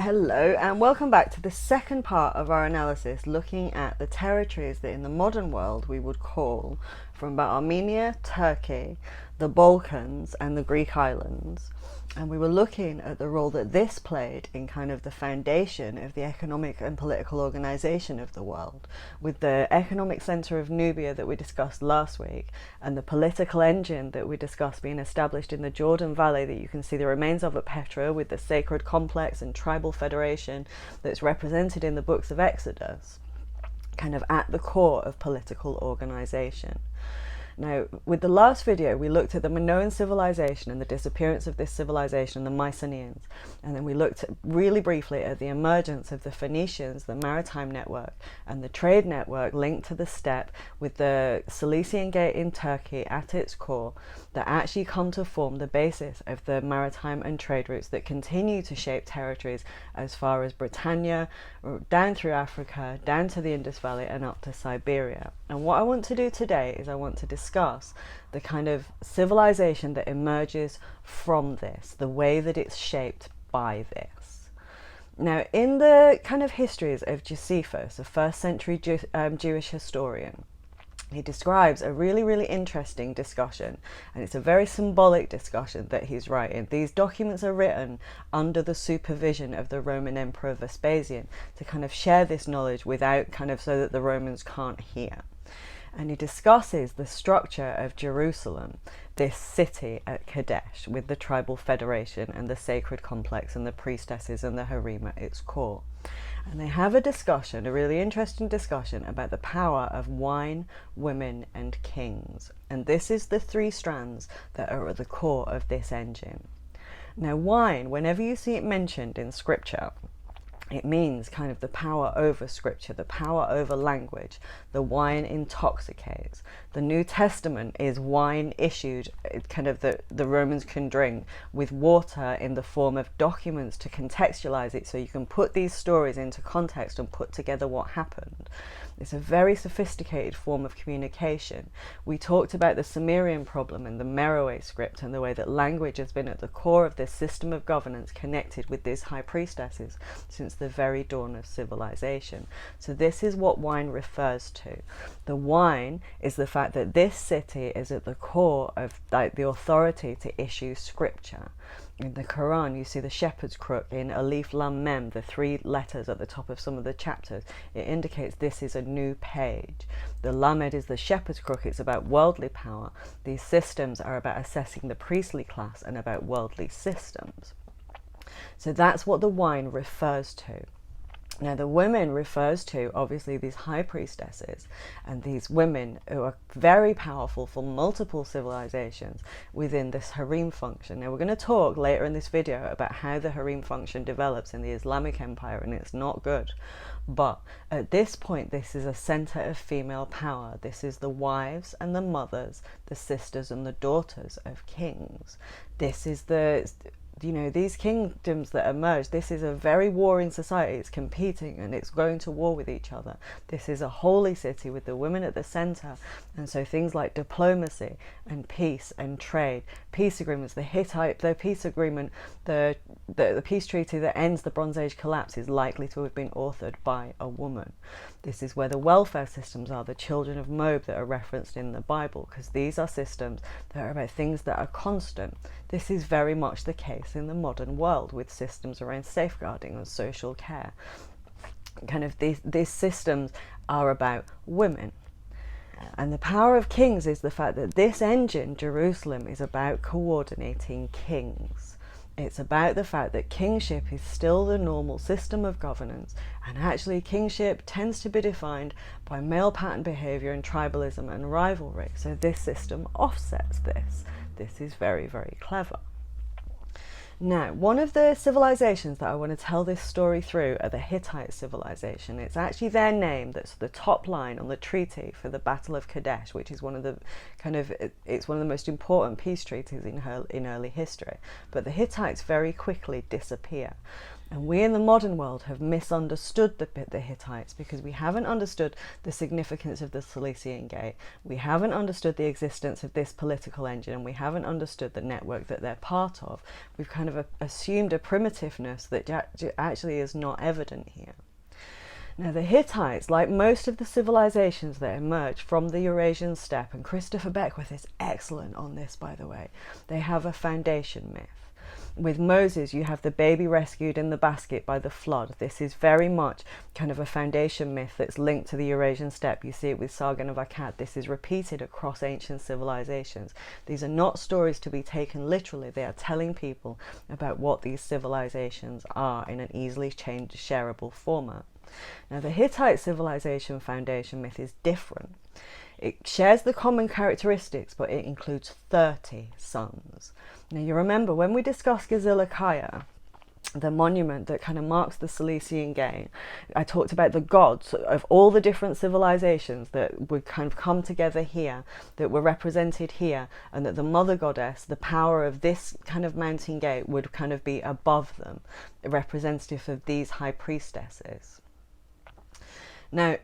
Hello and welcome back to the second part of our analysis looking at the territories that in the modern world we would call from about Armenia, Turkey, the Balkans and the Greek islands. And we were looking at the role that this played in kind of the foundation of the economic and political organisation of the world, with the economic centre of Nubia that we discussed last week and the political engine that we discussed being established in the Jordan Valley that you can see the remains of at Petra, with the sacred complex and tribal federation that's represented in the books of Exodus, kind of at the core of political organisation. Now, with the last video, we looked at the Minoan civilization and the disappearance of this civilization, the Myceneans. And then we looked really briefly at the emergence of the Phoenicians, the maritime network, and the trade network linked to the steppe with the Seleucian gate in Turkey at its core that actually come to form the basis of the maritime and trade routes that continue to shape territories as far as Britannia, down through Africa, down to the Indus Valley and up to Siberia. And what I want to do today is I want to discuss the kind of civilization that emerges from this, the way that it's shaped by this. Now, in the kind of histories of Josephus, a first century Jewish historian, he describes a really interesting discussion, and it's a very symbolic discussion that he's writing. These documents are written under the supervision of the Roman Emperor Vespasian to kind of share this knowledge without kind of so that the Romans can't hear. And he discusses the structure of Jerusalem, this city at Kadesh, with the tribal federation and the sacred complex and the priestesses and the harem at its core. And they have a discussion, a really interesting discussion, about the power of wine, women and kings. And this is the three strands that are at the core of this engine. Now, wine, whenever you see it mentioned in scripture, it means kind of the power over scripture, the power over language. The wine intoxicates. The New Testament is wine issued, kind of the Romans can drink, with water in the form of documents to contextualize it so you can put these stories into context and put together what happened. It's a very sophisticated form of communication. We talked about the Sumerian problem and the Meroe script and the way that language has been at the core of this system of governance connected with these high priestesses since the very dawn of civilization. So this is what wine refers to. The wine is the fact that this city is at the core of the authority to issue scripture. In the Quran, you see the shepherd's crook in Alif Lam Mem, the three letters at the top of some of the chapters. It indicates this is a new page. The Lamed is the shepherd's crook. It's about worldly power. These systems are about assessing the priestly class and about worldly systems. So that's what the wine refers to. Now, the women refers to, obviously, these high priestesses and these women who are very powerful for multiple civilizations within this harem function. Now, we're going to talk later in this video about how the harem function develops in the Islamic Empire, and it's not good. But at this point, this is a center of female power. This is the wives and the mothers, the sisters and the daughters of kings. This is the... these kingdoms that emerge, this is a very warring society. It's competing and it's going to war with each other. This is a holy city with the women at the center. And so things like diplomacy and peace and trade, peace agreements, the peace agreement, the peace treaty that ends the Bronze Age collapse is likely to have been authored by a woman. This is where the welfare systems are, the children of Moab that are referenced in the Bible, because these are systems that are about things that are constant. This is very much the case in the modern world with systems around safeguarding and social care. Kind of these systems are about women. And the power of kings is the fact that this engine, Jerusalem, is about coordinating kings. It's about the fact that kingship is still the normal system of governance, and actually kingship tends to be defined by male pattern behavior and tribalism and rivalry. So this system offsets this. This is very clever. Now, one of the civilizations that I want to tell this story through are the Hittite civilization. It's actually their name that's the top line on the treaty for the Battle of Kadesh, which is one of the it's one of the most important peace treaties in early history. But the Hittites very quickly disappear. And we in the modern world have misunderstood the Hittites because we haven't understood the significance of the Cilician Gate. We haven't understood the existence of this political engine, and we haven't understood the network that they're part of. We've kind of assumed a primitiveness that actually is not evident here. Now, the Hittites, like most of the civilizations that emerged from the Eurasian steppe, and Christopher Beckwith is excellent on this, by the way, they have a foundation myth. With Moses, you have the baby rescued in the basket by the flood. This is very much kind of a foundation myth that's linked to the Eurasian steppe. You see it with Sargon of Akkad. This is repeated across ancient civilizations. These are not stories to be taken literally. They are telling people about what these civilizations are in an easily changed, shareable format. Now, the Hittite civilization foundation myth is different. It shares the common characteristics, but it includes 30 sons. Now, you remember when we discussed Gazilakaya, the monument that kind of marks the Cilician Gate, I talked about the gods of all the different civilizations that would kind of come together here, that were represented here, and that the mother goddess, the power of this kind of mountain gate, would kind of be above them, representative of these high priestesses. Now,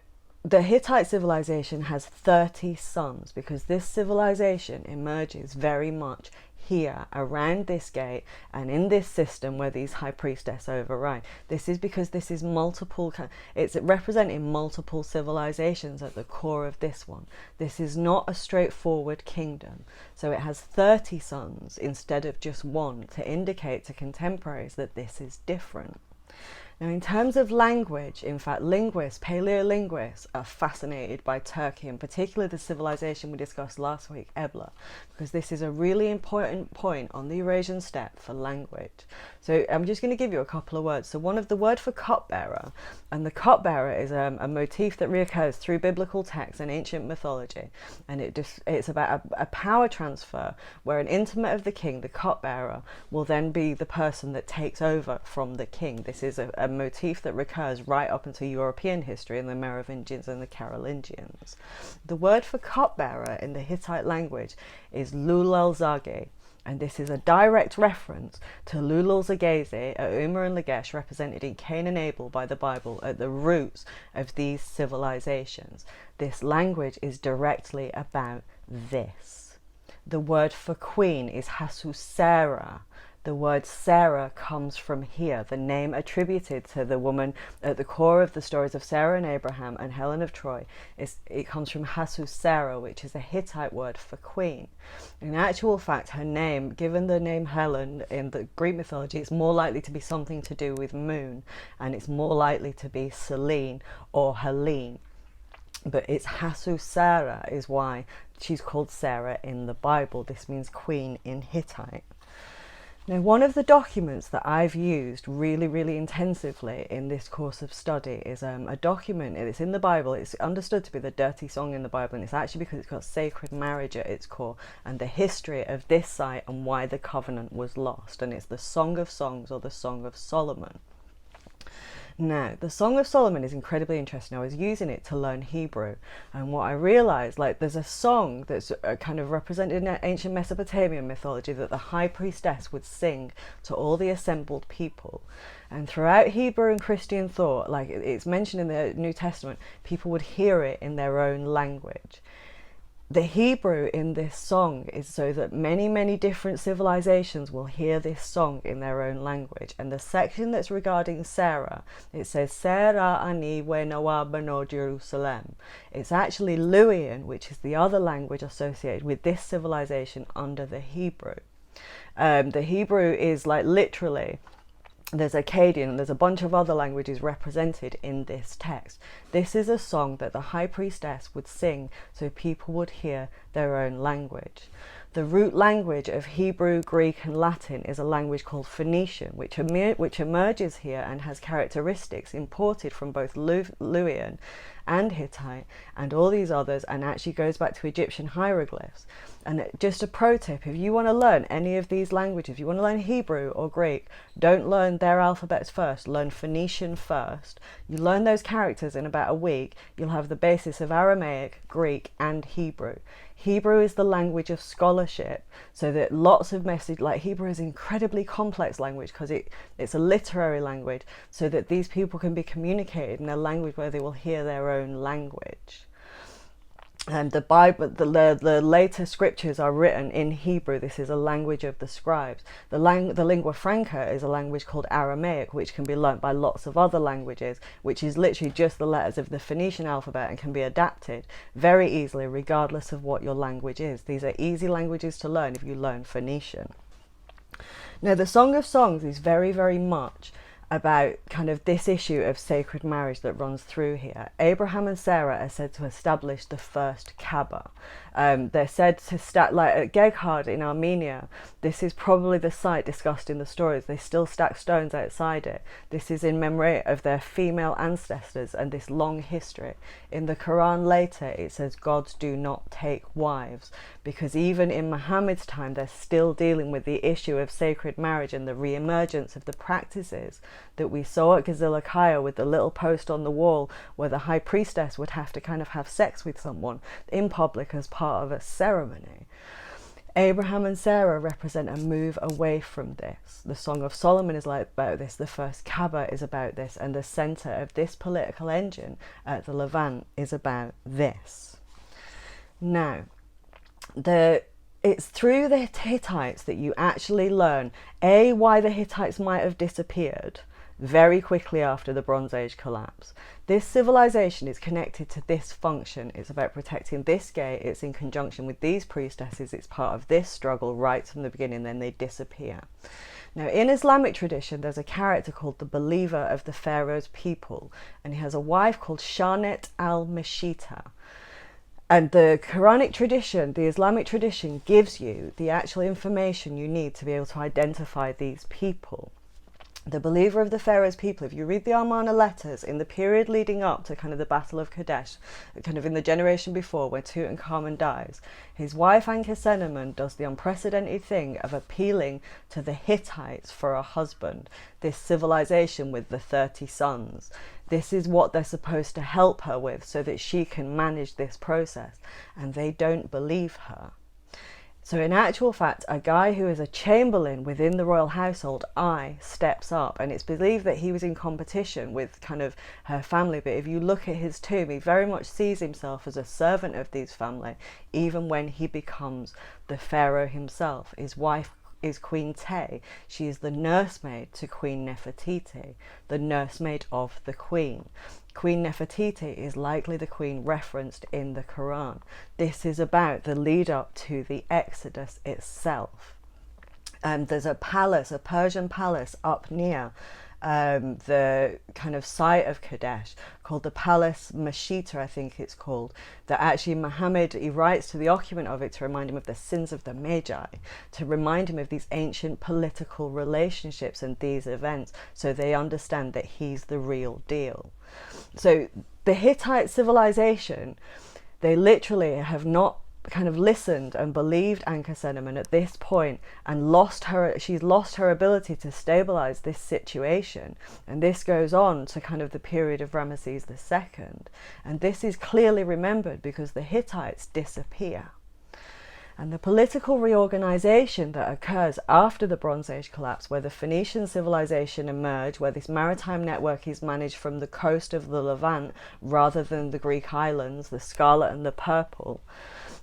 the Hittite civilization has 30 sons because this civilization emerges very much here around this gate and in this system where these high priestesses override. This is because this is multiple, it's representing multiple civilizations at the core of this one. This is not a straightforward kingdom. So it has 30 sons instead of just one to indicate to contemporaries that this is different. Now, in terms of language, in fact, linguists, paleolinguists, are fascinated by Turkey, and particularly the civilization we discussed last week, Ebla, because this is a really important point on the Eurasian steppe for language. So I'm just going to give you a couple of words. So one of the word for cupbearer, and the cupbearer is a motif that reoccurs through biblical texts and ancient mythology, and it's about a power transfer where an intimate of the king, the cupbearer, will then be the person that takes over from the king. This is a motif that recurs right up into European history in the Merovingians and the Carolingians. The word for cupbearer in the Hittite language is Lulelzage, and this is a direct reference to Lulelzagese, Umar and Lagesh, represented in Cain and Abel by the Bible, at the roots of these civilizations. This language is directly about this. The word for queen is Hasusera. The word Sarah comes from here, the name attributed to the woman at the core of the stories of Sarah and Abraham and Helen of Troy. It comes from Hasusera, which is a Hittite word for queen. In actual fact, her name, given the name Helen in the Greek mythology, it's more likely to be something to do with moon, and it's more likely to be Selene or Helene. But it's Hasusera is why she's called Sarah in the Bible. This means queen in Hittite. Now, one of the documents that I've used really, really intensively in this course of study is a document. It's in the Bible. It's understood to be the dirty song in the Bible, and it's actually because it's got sacred marriage at its core and the history of this site and why the covenant was lost. And it's the Song of Songs, or the Song of Solomon. Now, the Song of Solomon is incredibly interesting. I was using it to learn Hebrew, and what I realized, there's a song that's kind of represented in ancient Mesopotamian mythology that the high priestess would sing to all the assembled people. And throughout Hebrew and Christian thought, it's mentioned in the New Testament, people would hear it in their own language. The Hebrew in this song is so that many, many different civilizations will hear this song in their own language. And the section that's regarding Sarah, it says, Sarah ani we Noah bano Jerusalem. It's actually Luwian, which is the other language associated with this civilization under the Hebrew. The Hebrew is literally, there's Akkadian and there's a bunch of other languages represented in this text. This is a song that the high priestess would sing so people would hear their own language. The root language of Hebrew, Greek and Latin is a language called Phoenician, which emerges here and has characteristics imported from both Luwian and Hittite and all these others, and actually goes back to Egyptian hieroglyphs. And just a pro tip, if you want to learn any of these languages, if you want to learn Hebrew or Greek, don't learn their alphabets first, learn Phoenician first. You learn those characters in about a week, you'll have the basis of Aramaic, Greek and Hebrew. Hebrew is the language of scholarship, so that lots of message, like Hebrew is an incredibly complex language because it's a literary language, so that these people can be communicated in a language where they will hear their own language. And the Bible, the later scriptures are written in Hebrew. This is a language of the scribes. The lingua franca is a language called Aramaic, which can be learnt by lots of other languages, which is literally just the letters of the Phoenician alphabet and can be adapted very easily regardless of what your language is. These are easy languages to learn if you learn Phoenician. Now, the Song of Songs is very, very much about kind of this issue of sacred marriage that runs through here. Abraham and Sarah are said to establish the first Kabba. They're said to stack, like at Geghard in Armenia, this is probably the site discussed in the stories. They still stack stones outside it. This is in memory of their female ancestors and this long history. In the Quran later, it says gods do not take wives, because even in Muhammad's time, they're still dealing with the issue of sacred marriage and the re-emergence of the practices that we saw at Gazilakaya with the little post on the wall where the high priestess would have to kind of have sex with someone in public as part of a ceremony. Abraham and Sarah represent a move away from this. The Song of Solomon is like about this, the first Kabba is about this, and the centre of this political engine at the Levant is about this. Now, it's through the Hittites that you actually learn, A, why the Hittites might have disappeared very quickly after the Bronze Age collapse. This civilization is connected to this function. It's about protecting this gate. It's in conjunction with these priestesses. It's part of this struggle right from the beginning. Then they disappear. Now, in Islamic tradition, there's a character called the believer of the Pharaoh's people, and he has a wife called Shanet al-Mashita. And the Quranic tradition, the Islamic tradition, gives you the actual information you need to be able to identify these people. The believer of the Pharaoh's people, if you read the Amarna letters in the period leading up to kind of the Battle of Kadesh, kind of in the generation before where Tutankhamun dies, his wife Ankhesenamun does the unprecedented thing of appealing to the Hittites for a husband, this civilization with the 30 sons. This is what they're supposed to help her with so that she can manage this process, and they don't believe her. So in actual fact, a guy who is a chamberlain within the royal household, steps up, and it's believed that he was in competition with kind of her family, but if you look at his tomb, he very much sees himself as a servant of these family, even when he becomes the pharaoh himself. His wife is Queen Te. She is the nursemaid to Queen Nefertiti, the nursemaid of the queen. Queen Nefertiti is likely the queen referenced in the Quran. This is about the lead up to the Exodus itself. There's a palace, a Persian palace up near the kind of site of Kadesh called the Palace Mashita, I think it's called, that actually Muhammad, he writes to the occupant of it to remind him of the sins of the Magi, to remind him of these ancient political relationships and these events, so they understand that he's the real deal. So the Hittite civilization, they literally have not kind of listened and believed Ankhesenamun at this point, and she's lost her ability to stabilize this situation, and this goes on to kind of the period of Ramesses II, and this is clearly remembered because the Hittites disappear. And the political reorganization that occurs after the Bronze Age collapse, where the Phoenician civilization emerged, where this maritime network is managed from the coast of the Levant rather than the Greek islands, the Scarlet and the Purple,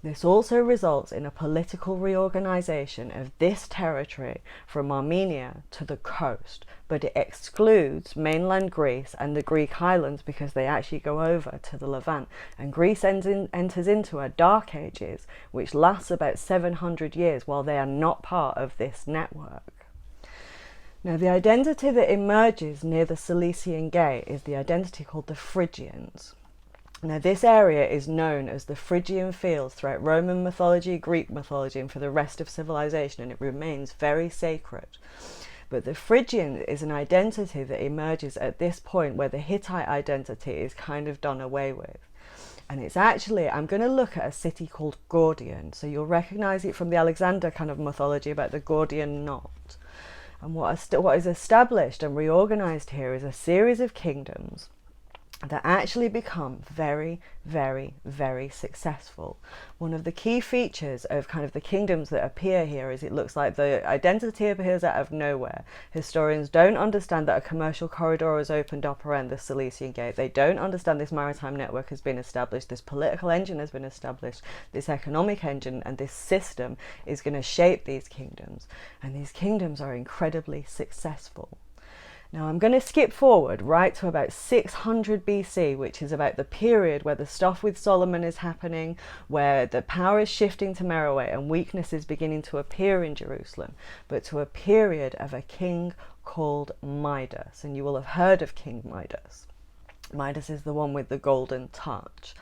this also results in a political reorganization of this territory from Armenia to the coast, but it excludes mainland Greece and the Greek islands because they actually go over to the Levant. And Greece enters into a dark ages, which lasts about 700 years while they are not part of this network. Now, the identity that emerges near the Cilician Gate is the identity called the Phrygians. Now, this area is known as the Phrygian Fields throughout Roman mythology, Greek mythology, and for the rest of civilization, and it remains very sacred. But the Phrygian is an identity that emerges at this point where the Hittite identity is kind of done away with. And it's actually, I'm going to look at a city called Gordian, so you'll recognize it from the Alexander kind of mythology about the Gordian knot. And what is established and reorganized here is a series of kingdoms that actually become very, very, very successful. One of the key features of kind of the kingdoms that appear here is it looks like the identity appears out of nowhere. Historians don't understand that a commercial corridor was opened up around the Cilician Gate. They don't understand this maritime network has been established, this political engine has been established, this economic engine, and this system is going to shape these kingdoms. And these kingdoms are incredibly successful. Now I'm going to skip forward right to about 600 BC, which is about the period where the stuff with Solomon is happening, where the power is shifting to Meroe and weakness is beginning to appear in Jerusalem, but to a period of a king called Midas. And you will have heard of King Midas. Midas is the one with the golden touch.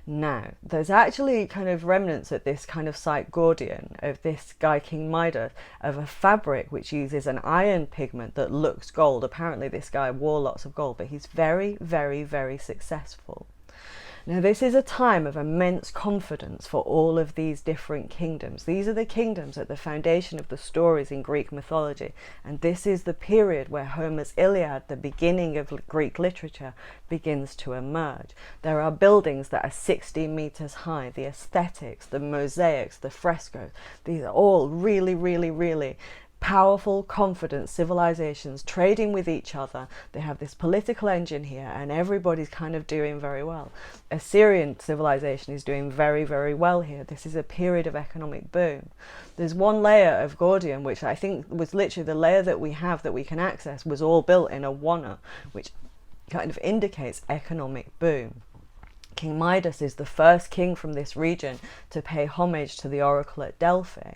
Now, there's actually kind of remnants at this kind of site Gordian of this guy King Midas, of a fabric which uses an iron pigment that looks gold. Apparently this guy wore lots of gold, but he's very, very, very successful. Now this is a time of immense confidence for all of these different kingdoms. These are the kingdoms at the foundation of the stories in Greek mythology, and this is the period where Homer's Iliad, the beginning of Greek literature, begins to emerge. There are buildings that are 60 meters high, the aesthetics, the mosaics, the frescoes, these are all really, really, really powerful, confident civilizations trading with each other. They have this political engine here and everybody's kind of doing very well. Assyrian civilization is doing very, very well here. This is a period of economic boom. There's one layer of Gordian, which I think was literally the layer that we have that we can access, was all built in a wanna, which kind of indicates economic boom. King Midas is the first king from this region to pay homage to the oracle at Delphi.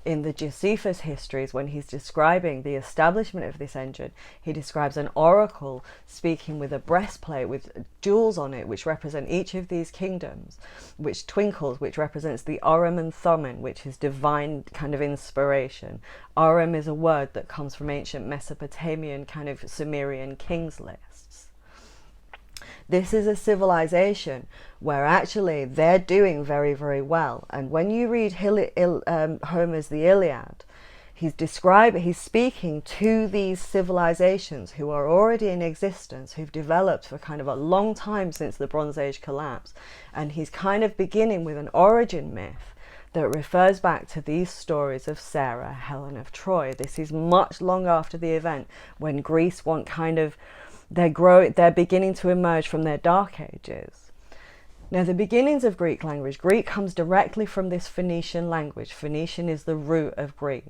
In the Josephus histories, when he's describing the establishment of this engine, he describes an oracle speaking with a breastplate with jewels on it, which represent each of these kingdoms, which twinkles, which represents the Urim and Thummim, which is divine kind of inspiration. Urim is a word that comes from ancient Mesopotamian kind of Sumerian kings lists. This is a civilization where actually they're doing very, very well. And when you read Homer's The Iliad, he's speaking to these civilizations who are already in existence, who've developed for kind of a long time since the Bronze Age collapse. And he's kind of beginning with an origin myth that refers back to these stories of Sarah, Helen of Troy. This is much long after the event when Greece want kind of they're beginning to emerge from their dark ages. Now, the beginnings of Greek language, Greek comes directly from this Phoenician language. Phoenician is the root of Greek.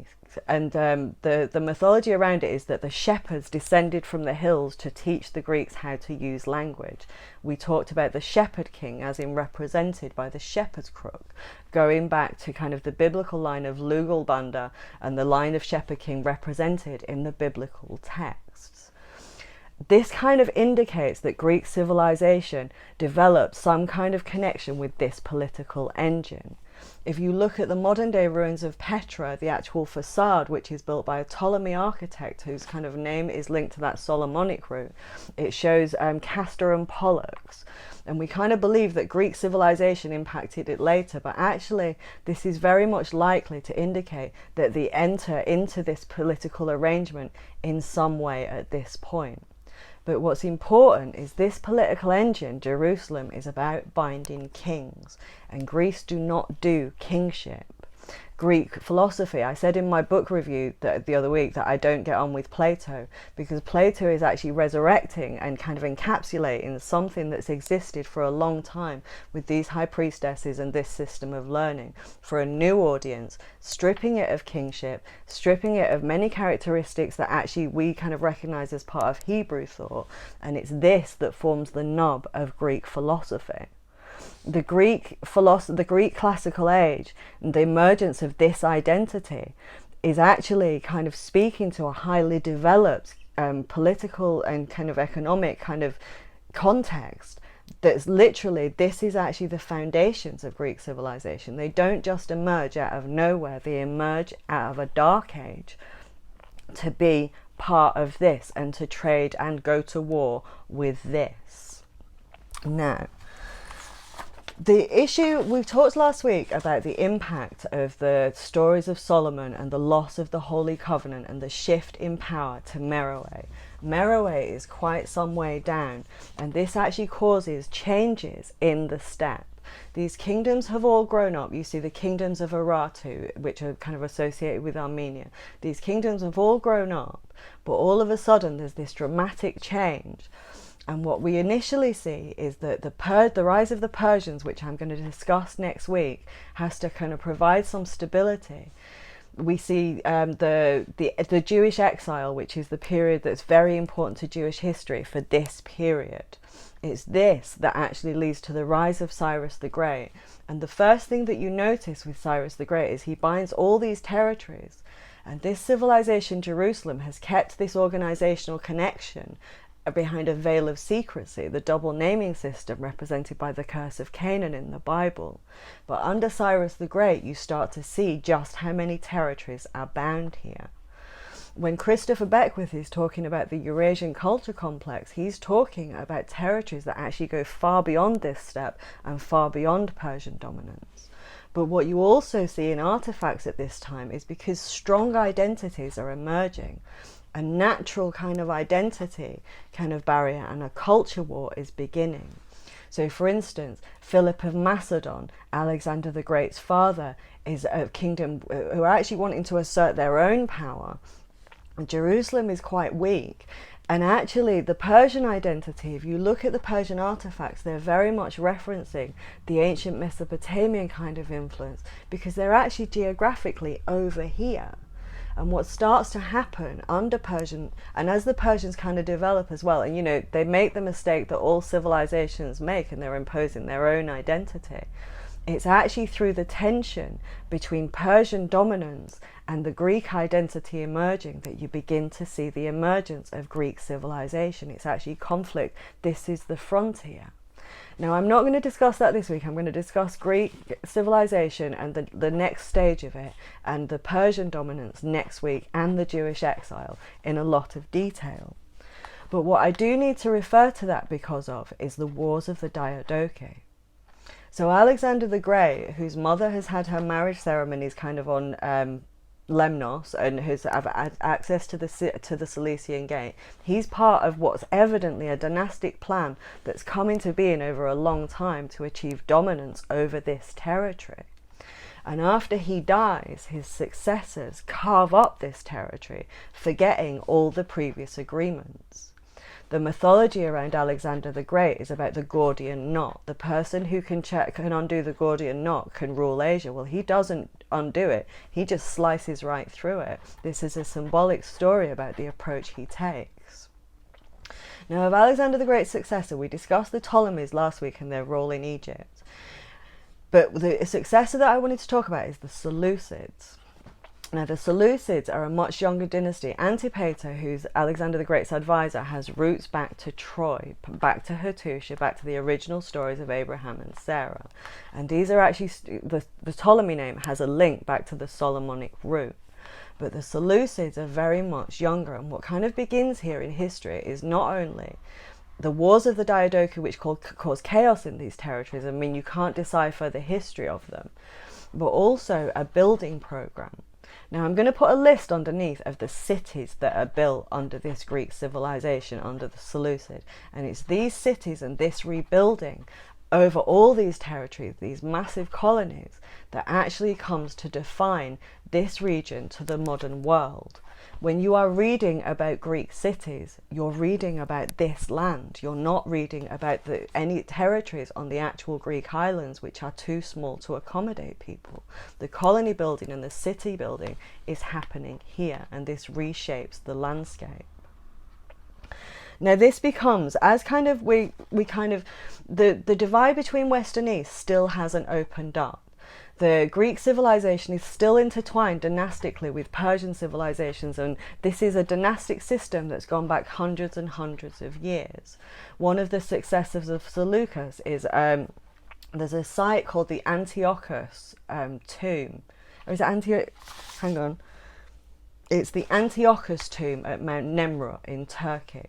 And the mythology around it is that the shepherds descended from the hills to teach the Greeks how to use language. We talked about the shepherd king as in represented by the shepherd's crook, going back to kind of the biblical line of Lugalbanda and the line of shepherd king represented in the biblical texts. This kind of indicates that Greek civilization developed some kind of connection with this political engine. If you look at the modern day ruins of Petra, the actual facade, which is built by a Ptolemy architect whose kind of name is linked to that Solomonic route, it shows Castor and Pollux. And we kind of believe that Greek civilization impacted it later, but actually this is very much likely to indicate that they enter into this political arrangement in some way at this point. But what's important is this political engine, Jerusalem, is about binding kings, and Greece do not do kingship. Greek philosophy, I said in my book review the other week that I don't get on with Plato, because Plato is actually resurrecting and kind of encapsulating something that's existed for a long time with these high priestesses and this system of learning for a new audience, stripping it of kingship, stripping it of many characteristics that actually we kind of recognize as part of Hebrew thought, and it's this that forms the nub of Greek philosophy. The Greek classical age, the emergence of this identity is actually kind of speaking to a highly developed political and kind of economic kind of context that's literally, this is actually the foundations of Greek civilization. They don't just emerge out of nowhere, they emerge out of a dark age to be part of this and to trade and go to war with this. Now, the issue, we talked last week about the impact of the stories of Solomon and the loss of the Holy Covenant and the shift in power to Meroe. Meroe is quite some way down, and this actually causes changes in the steppe. These kingdoms have all grown up. You see the kingdoms of Urartu, which are kind of associated with Armenia. These kingdoms have all grown up, but all of a sudden there's this dramatic change. And what we initially see is that the rise of the Persians, which I'm going to discuss next week, has to kind of provide some stability. We see the Jewish exile, which is the period that's very important to Jewish history for this period. It's this that actually leads to the rise of Cyrus the Great. And the first thing that you notice with Cyrus the Great is he binds all these territories. And this civilization, Jerusalem, has kept this organizational connection behind a veil of secrecy, the double naming system represented by the curse of Canaan in the Bible. But under Cyrus the Great, you start to see just how many territories are bound here. When Christopher Beckwith is talking about the Eurasian culture complex, he's talking about territories that actually go far beyond this steppe and far beyond Persian dominance. But what you also see in artifacts at this time is because strong identities are emerging, a natural kind of identity kind of barrier and a culture war is beginning. So for instance, Philip of Macedon, Alexander the Great's father, is a kingdom who are actually wanting to assert their own power. Jerusalem is quite weak. And actually the Persian identity, if you look at the Persian artifacts, they're very much referencing the ancient Mesopotamian kind of influence because they're actually geographically over here. And what starts to happen under Persian, and as the Persians kind of develop as well, and you know, they make the mistake that all civilizations make and they're imposing their own identity. It's actually through the tension between Persian dominance and the Greek identity emerging that you begin to see the emergence of Greek civilization. It's actually conflict. This is the frontier. Now, I'm not going to discuss that this week. I'm going to discuss Greek civilization and the next stage of it, and the Persian dominance next week, and the Jewish exile in a lot of detail. But what I do need to refer to that because of is the Wars of the Diadochi. So Alexander the Great, whose mother has had her marriage ceremonies kind of on Lemnos and has have access to the Seleucian gate, he's part of what's evidently a dynastic plan that's come into being over a long time to achieve dominance over this territory. And after he dies, his successors carve up this territory, forgetting all the previous agreements. The mythology around Alexander the Great is about the Gordian knot. The person who can undo the Gordian knot can rule Asia. Well, he doesn't undo it. He just slices right through it. This is a symbolic story about the approach he takes. Now, of Alexander the Great's successor, we discussed the Ptolemies last week and their role in Egypt. But the successor that I wanted to talk about is the Seleucids. Now, the Seleucids are a much younger dynasty. Antipater, who's Alexander the Great's advisor, has roots back to Troy, back to Hattusha, back to the original stories of Abraham and Sarah. And these are actually, the Ptolemy name has a link back to the Solomonic root. But the Seleucids are very much younger, and what kind of begins here in history is not only the Wars of the Diadochi, which cause chaos in these territories. I mean, you can't decipher the history of them, but also a building program. Now, I'm going to put a list underneath of the cities that are built under this Greek civilization, under the Seleucid. And it's these cities and this rebuilding over all these territories, these massive colonies, that actually comes to define this region to the modern world. When you are reading about Greek cities, you're reading about this land. You're not reading about any territories on the actual Greek islands, which are too small to accommodate people. The colony building and the city building is happening here, and this reshapes the landscape. Now, this becomes, as kind of the divide between West and East still hasn't opened up. The Greek civilization is still intertwined dynastically with Persian civilizations, and this is a dynastic system that's gone back hundreds and hundreds of years. One of the successors of Seleucus is, there's a site called the Antiochus tomb. Or is it hang on. It's the Antiochus tomb at Mount Nemrut in Turkey.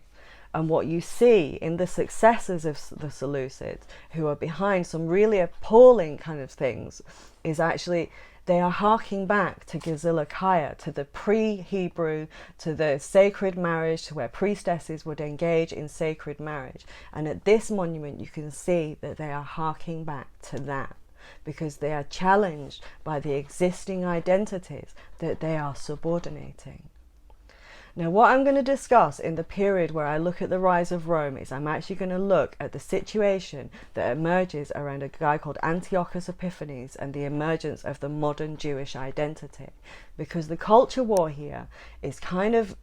And what you see in the successors of the Seleucids, who are behind some really appalling kind of things, is actually They are harking back to Gazilakaya, to the pre-Hebrew, to the sacred marriage, to where priestesses would engage in sacred marriage. And at this monument, you can see that they are harking back to that, because they are challenged by the existing identities that they are subordinating. Now, what I'm going to discuss in the period where I look at the rise of Rome is I'm actually going to look at the situation that emerges around a guy called Antiochus Epiphanes and the emergence of the modern Jewish identity. Because the culture war here is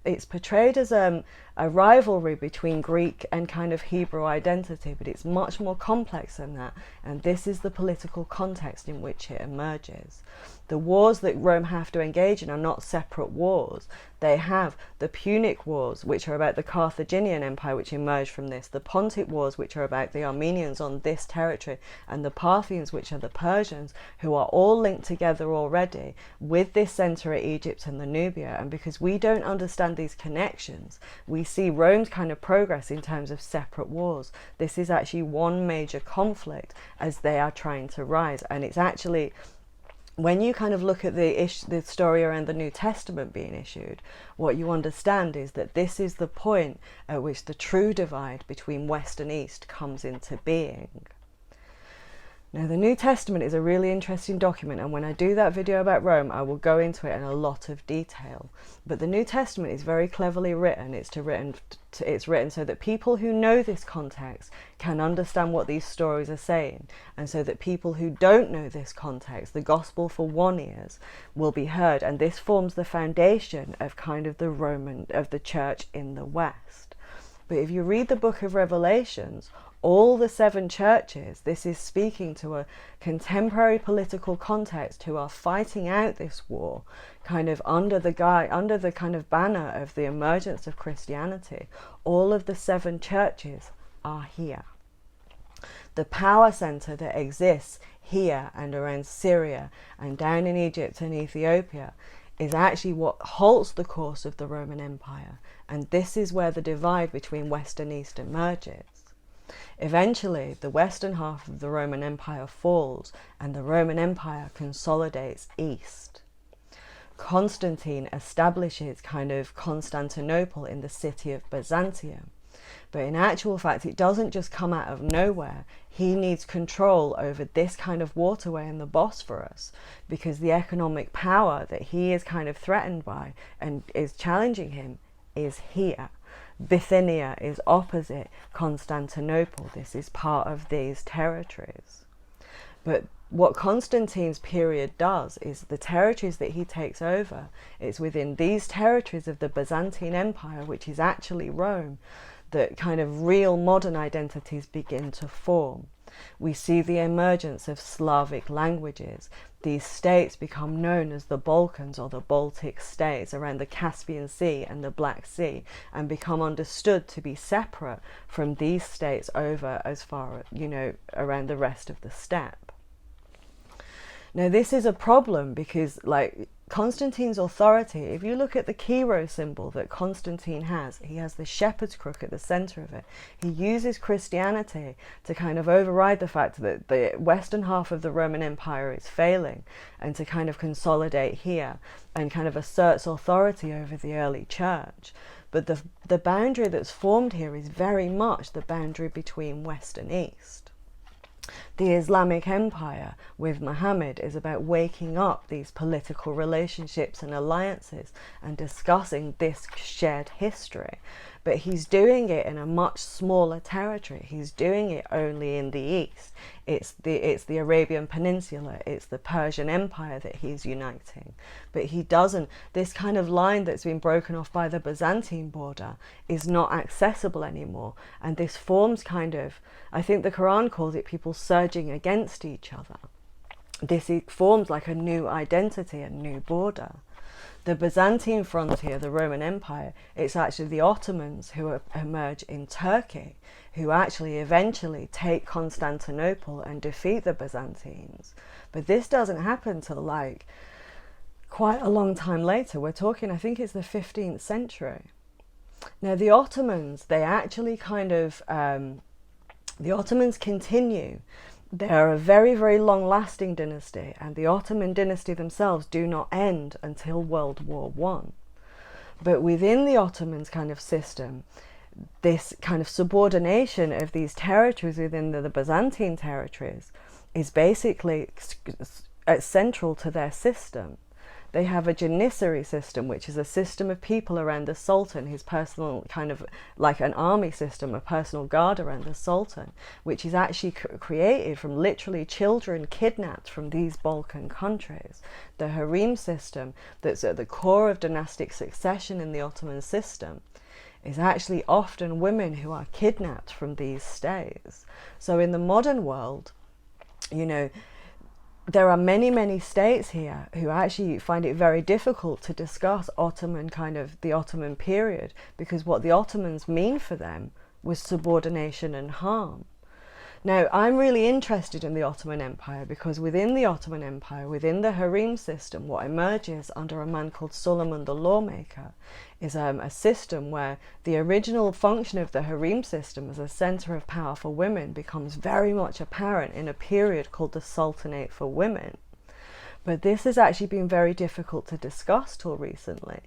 it's portrayed as a rivalry between Greek and kind of Hebrew identity, but it's much more complex than that. And this is the political context in which it emerges. The wars that Rome have to engage in are not separate wars. They have the Punic Wars, which are about the Carthaginian Empire, which emerged from this, the Pontic Wars, which are about the Armenians on this territory, and the Parthians, which are the Persians, who are all linked together already with this centre at Egypt and the Nubia. And because we don't understand these connections, we see Rome's kind of progress in terms of separate wars. This is actually one major conflict as they are trying to rise. And it's actually, when you kind of look at the story around the New Testament being issued, what you understand is that this is the point at which the true divide between West and East comes into being. Now, the New Testament is a really interesting document, and when I do that video about Rome, I will go into it in a lot of detail. But the New Testament is very cleverly written. It's written so that people who know this context can understand what these stories are saying, and so that people who don't know this context, the gospel for one ears, will be heard. And this forms the foundation of kind of the church in the West. But if you read the book of Revelations, all the 7 churches, this is speaking to a contemporary political context who are fighting out this war kind of under the kind of banner of the emergence of Christianity. All of the 7 churches are here. The power center that exists here and around Syria and down in Egypt and Ethiopia is actually what halts the course of the Roman Empire. And this is where the divide between West and East emerges. Eventually, the western half of the Roman Empire falls and the Roman Empire consolidates east. Constantine establishes kind of Constantinople in the city of Byzantium. But in actual fact, it doesn't just come out of nowhere. He needs control over this kind of waterway in the Bosphorus, because the economic power that he is kind of threatened by and is challenging him is here. Bithynia is opposite Constantinople. This is part of these territories. But what Constantine's period does is the territories that he takes over, it's within these territories of the Byzantine Empire, which is actually Rome, that kind of real modern identities begin to form. We see the emergence of Slavic languages. These states become known as the Balkans or the Baltic states around the Caspian Sea and the Black Sea, and become understood to be separate from these states over as far, around the rest of the steppe. Now, this is a problem because, Constantine's authority, if you look at the Kiro symbol that Constantine has, he has the shepherd's crook at the center of it. He uses Christianity to kind of override the fact that the western half of the Roman Empire is failing, and to kind of consolidate here and kind of asserts authority over the early church. But the boundary that's formed here is very much the boundary between West and East. The Islamic Empire with Muhammad is about waking up these political relationships and alliances and discussing this shared history. But he's doing it in a much smaller territory. He's doing it only in the east. It's the Arabian Peninsula, it's the Persian Empire that he's uniting. But he doesn't, this kind of line that's been broken off by the Byzantine border is not accessible anymore. And this forms kind of, I think the Quran calls it people surging against each other. It forms like a new identity, a new border. The Byzantine frontier, the Roman Empire, it's actually the Ottomans who emerge in Turkey, who actually eventually take Constantinople and defeat the Byzantines. But this doesn't happen till quite a long time later. We're talking, I think it's the 15th century. Now the Ottomans, they actually the Ottomans continue They're a very, very long-lasting dynasty, and the Ottoman dynasty themselves do not end until World War I. But within the Ottomans kind of system, this kind of subordination of these territories within the Byzantine territories is basically central to their system. They have a janissary system, which is a system of people around the Sultan, his personal kind of like an army system, a personal guard around the Sultan, which is actually created from literally children kidnapped from these Balkan countries. The harem system that's at the core of dynastic succession in the Ottoman system is actually often women who are kidnapped from these states. So in the modern world, you know, there are many, many states here who actually find it very difficult to discuss Ottoman the Ottoman period, because what the Ottomans mean for them was subordination and harm. Now, I'm really interested in the Ottoman Empire because within the Ottoman Empire, within the harem system, what emerges under a man called Suleiman the Lawmaker is a system where the original function of the harem system as a centre of power for women becomes very much apparent in a period called the Sultanate for Women. But this has actually been very difficult to discuss till recently.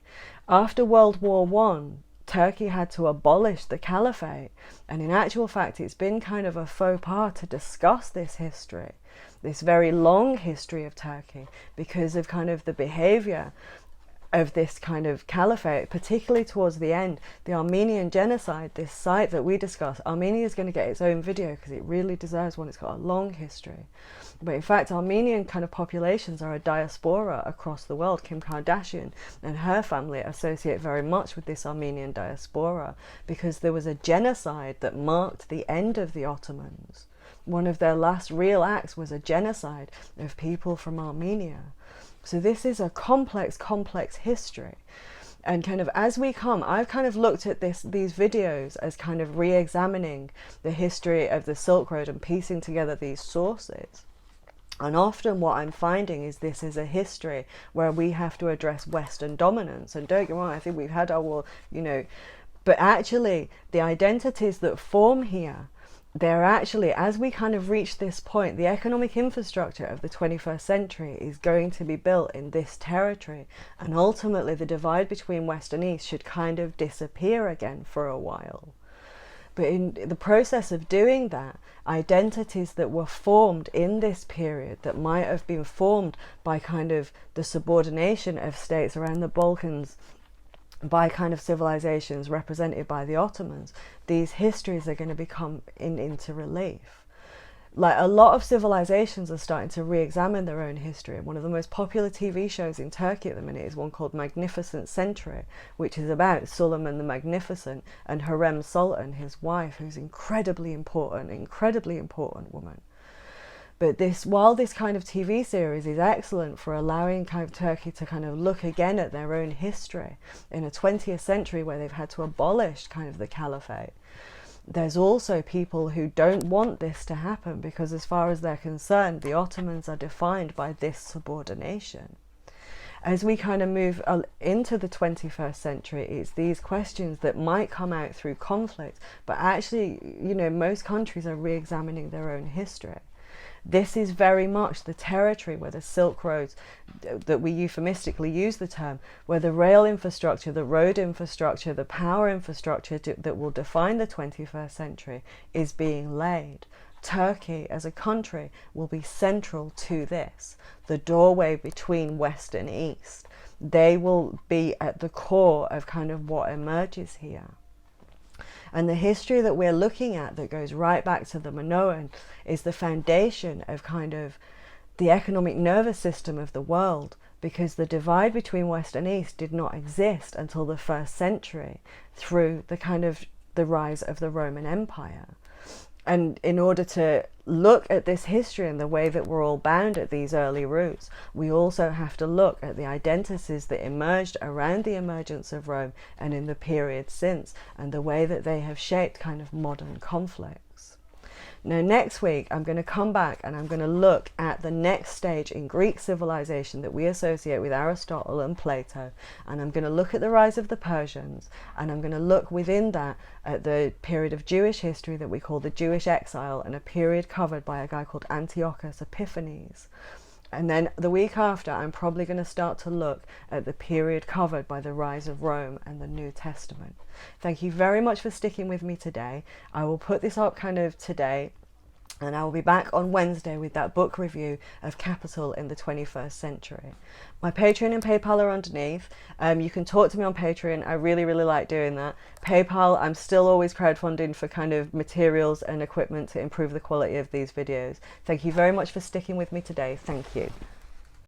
After World War I, Turkey had to abolish the caliphate, and in actual fact it's been kind of a faux pas to discuss this history, this very long history of Turkey, because of kind of the behaviour of this kind of caliphate, particularly towards the end. The Armenian Genocide, this site that we discuss, Armenia is going to get its own video because it really deserves one. It's got a long history. But in fact, Armenian kind of populations are a diaspora across the world. Kim Kardashian and her family associate very much with this Armenian diaspora because there was a genocide that marked the end of the Ottomans. One of their last real acts was a genocide of people from Armenia. So this is a complex history. And kind of as we come, I've kind of looked at these videos as kind of re-examining the history of the Silk Road and piecing together these sources. And often what I'm finding is this is a history where we have to address Western dominance. And don't get me wrong, I think we've had our war, you know, but actually the identities that form here, they're actually, as we kind of reach this point, the economic infrastructure of the 21st century is going to be built in this territory. And ultimately the divide between West and East should kind of disappear again for a while. But in the process of doing that, identities that were formed in this period that might have been formed by kind of the subordination of states around the Balkans by kind of civilizations represented by the Ottomans, these histories are going to become into relief. Like a lot of civilizations are starting to re-examine their own history. One of the most popular TV shows in Turkey at the minute is one called Magnificent Century, which is about Suleiman the Magnificent and Hürrem Sultan, his wife, who's incredibly important woman. But while this kind of TV series is excellent for allowing kind of Turkey to kind of look again at their own history in a 20th century where they've had to abolish kind of the caliphate, there's also people who don't want this to happen because as far as they're concerned, the Ottomans are defined by this subordination. As we kind of move into the 21st century, it's these questions that might come out through conflict, but actually, you know, most countries are re-examining their own history. This is very much the territory where the Silk Roads, that we euphemistically use the term, where the rail infrastructure, the road infrastructure, the power infrastructure that will define the 21st century is being laid. Turkey as a country will be central to this, the doorway between West and East. They will be at the core of kind of what emerges here. And the history that we're looking at that goes right back to the Minoan is the foundation of kind of the economic nervous system of the world, because the divide between West and East did not exist until the 1st century through the kind of the rise of the Roman Empire. And in order to look at this history and the way that we're all bound at these early roots, we also have to look at the identities that emerged around the emergence of Rome and in the period since, and the way that they have shaped kind of modern conflicts. Now next week I'm going to come back and I'm going to look at the next stage in Greek civilization that we associate with Aristotle and Plato, and I'm going to look at the rise of the Persians, and I'm going to look within that at the period of Jewish history that we call the Jewish exile, and a period covered by a guy called Antiochus Epiphanes. And then the week after, I'm probably going to start to look at the period covered by the rise of Rome and the New Testament. Thank you very much for sticking with me today. I will put this up kind of today, and I will be back on Wednesday with that book review of Capital in the 21st Century. My Patreon and PayPal are underneath. You can talk to me on Patreon. I really like doing that. PayPal, I'm still always crowdfunding for kind of materials and equipment to improve the quality of these videos. Thank you very much for sticking with me today. Thank you.